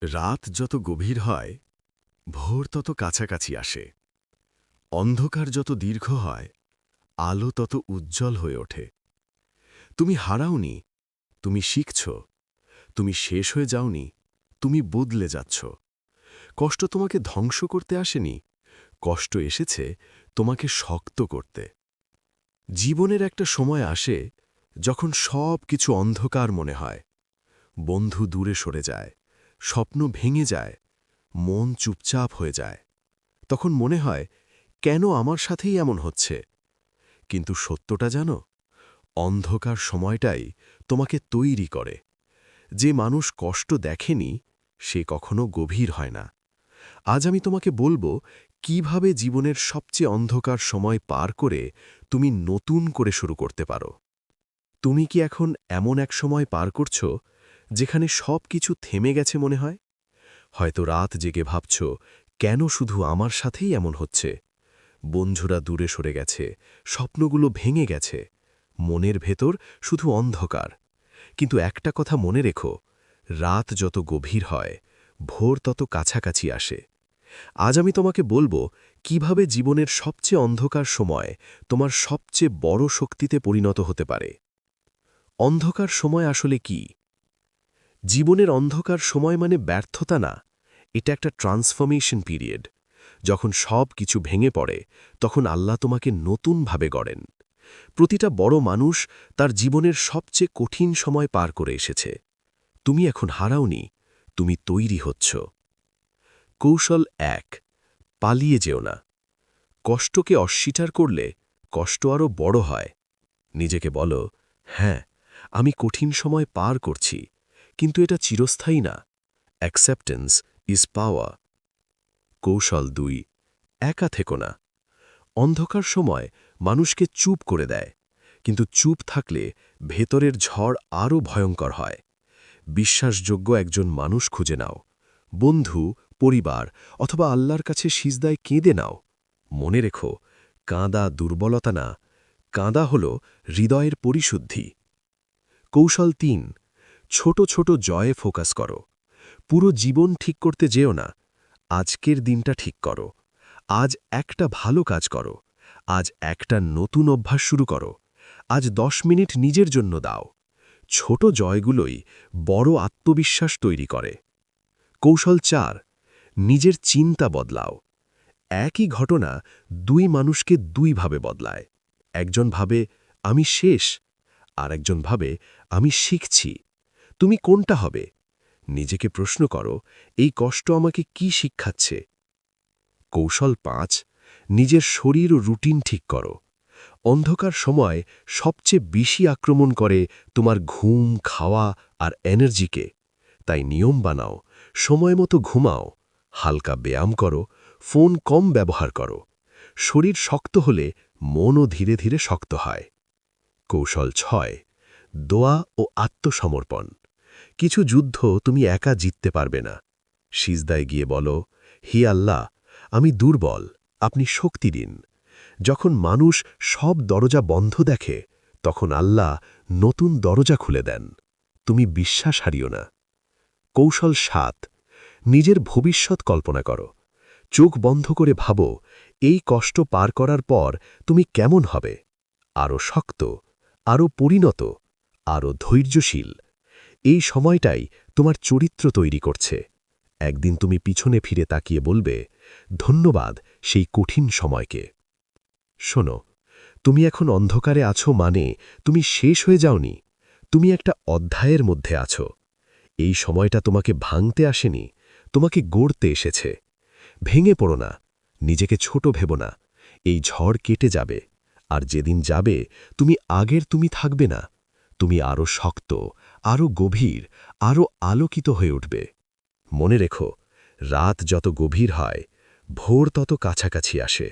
রাত যত গভীর হয় ভোর তত কাছাকাছি আসে। অন্ধকার যত দীর্ঘ হয় আলো তত উজ্জ্বল হয়ে ওঠে। তুমি হারাওনি, তুমি শিখছ। তুমি শেষ হয়ে যাওনি, তুমি বদলে যাচ্ছ। কষ্ট তোমাকে ধ্বংস করতে আসেনি, কষ্ট এসেছে তোমাকে শক্ত করতে। জীবনের একটা সময় আসে যখন সব কিছু অন্ধকার মনে হয়। বন্ধু দূরে সরে যায়, স্বপ্ন ভেঙে যায়, মন চুপচাপ হয়ে যায়। তখন মনে হয় কেন আমার সাথেই এমন হচ্ছে। কিন্তু সত্যটা জানো, অন্ধকার সময়টাই তোমাকে তৈরি করে। যে মানুষ কষ্ট দেখেনি সে কখনো গভীর হয় না। আজ আমি তোমাকে বলবো কিভাবে জীবনের সবচেয়ে অন্ধকার সময় পার করে তুমি নতুন করে শুরু করতে পারো। তুমি কি এখন এমন এক সময় পার করছো যেখানে সব কিছু থেমে গেছে মনে হয়? হয়তো রাত জেগে ভাবছ কেন শুধু আমার সাথেই এমন হচ্ছে। বন্ধুরা দূরে সরে গেছে, স্বপ্নগুলো ভেঙে গেছে, মনের ভেতর শুধু অন্ধকার। কিন্তু একটা কথা মনে রেখো, রাত যত গভীর হয় ভোর তত কাছাকাছি আসে। আজ আমি তোমাকে বলবো কিভাবে জীবনের সবচেয়ে অন্ধকার সময় তোমার সবচেয়ে বড় শক্তিতে পরিণত হতে পারে। অন্ধকার সময় আসলে কি? জীবনের অন্ধকার সময় মানে ব্যর্থতা না, এটা একটা ট্রান্সফরমেশন পিরিয়ড। যখন সব কিছু ভেঙে পড়ে তখন আল্লাহ তোমাকে নতুনভাবে গড়েন। প্রতিটা বড় মানুষ তার জীবনের সবচেয়ে কঠিন সময় পার করে এসেছে। তুমি এখন হারাওনি, তুমি তৈরি হচ্ছ। কৌশল ১, পালিয়ে যেও না। কষ্টকে অস্বীকার করলে কষ্ট আরও বড় হয়। নিজেকে বলো, হ্যাঁ, আমি কঠিন সময় পার করছি, কিন্তু এটা চিরস্থায়ী না। Acceptance is power. কৌশল ২, একা থেকো না। অন্ধকার সময় মানুষকে চুপ করে দেয়, কিন্তু চুপ থাকলে ভেতরের ঝড় আরও ভয়ঙ্কর হয়। বিশ্বাসযোগ্য একজন মানুষ খুঁজে নাও, বন্ধু, পরিবার অথবা আল্লাহর কাছে সিজদায় কেঁদে নাও। মনে রেখো, কাঁদা দুর্বলতা না, কাঁদা হল হৃদয়ের পরিশুদ্ধি। কৌশল ৩, ছোট ছোট জয়ে ফোকাস করো। পুরো জীবন ঠিক করতে যেও না, আজকের দিনটা ঠিক করো। আজ একটা ভালো কাজ করো, আজ একটা নতুন অভ্যাস শুরু করো, আজ ১০ মিনিট নিজের জন্য দাও। ছোট জয়গুলোই বড় আত্মবিশ্বাস তৈরি করে। কৌশল ৪, নিজের চিন্তা বদলাও। একই ঘটনা দুই মানুষকে দুইভাবে বদলায়। একজন ভাবে আমি শেষ, আর একজন ভাবে আমি শিখছি। তুমি কোনটা হবে? নিজেকে প্রশ্ন করো, এই কষ্ট আমাকে কি শিক্ষাচ্ছে। কৌশল ৫, নিজের শরীর ও রুটিন ঠিক করো। অন্ধকার সময় সবচেয়ে বেশি আক্রমণ করে তোমার ঘুম, খাওয়া আর এনার্জিকে। তাই নিয়ম বানাও, সময় মতো ঘুমাও, হালকা ব্যায়াম করো, ফোন কম ব্যবহার করো। শরীর শক্ত হলে মনও ধীরে ধীরে শক্ত হয়। কৌশল ৬, দোয়া ও আত্মসমর্পণ। কিছু যুদ্ধ তুমি একা জিততে পারবে না। সিজদায় গিয়ে বলো, হে আল্লাহ, আমি দুর্বল, আপনি শক্তি দিন। যখন মানুষ সব দরজা বন্ধ দেখে তখন আল্লাহ নতুন দরজা খুলে দেন। তুমি বিশ্বাস হারিও না। কৌশল ৭, নিজের ভবিষ্যৎ কল্পনা করো। চোখ বন্ধ করে ভাবো, এই কষ্ট পার করার পর তুমি কেমন হবে। আরও শক্ত, আরও পরিণত, আরও ধৈর্যশীল। এই সময়টাই তোমার চরিত্র তৈরি করছে। একদিন তুমি পিছনে ফিরে তাকিয়ে বলবে, ধন্যবাদ সেই কঠিন সময়কে। শোনো, তুমি এখন অন্ধকারে আছো মানে তুমি শেষ হয়ে যাওনি, তুমি একটা অধ্যায়ের মধ্যে আছো। এই সময়টা তোমাকে ভাঙতে আসেনি, তোমাকে গড়তে এসেছে। ভেঙে পড়ো না, নিজেকে ছোট ভেবো না। এই ঝড় কেটে যাবে, আর যেদিন যাবে তুমি থাকবে না। তুমি আরও শক্ত, আরও গভীর, আরও আলোকিত হয়ে উঠবে। মনে রেখো, রাত যত গভীর হয় ভোর তত কাছাকাছি আসে।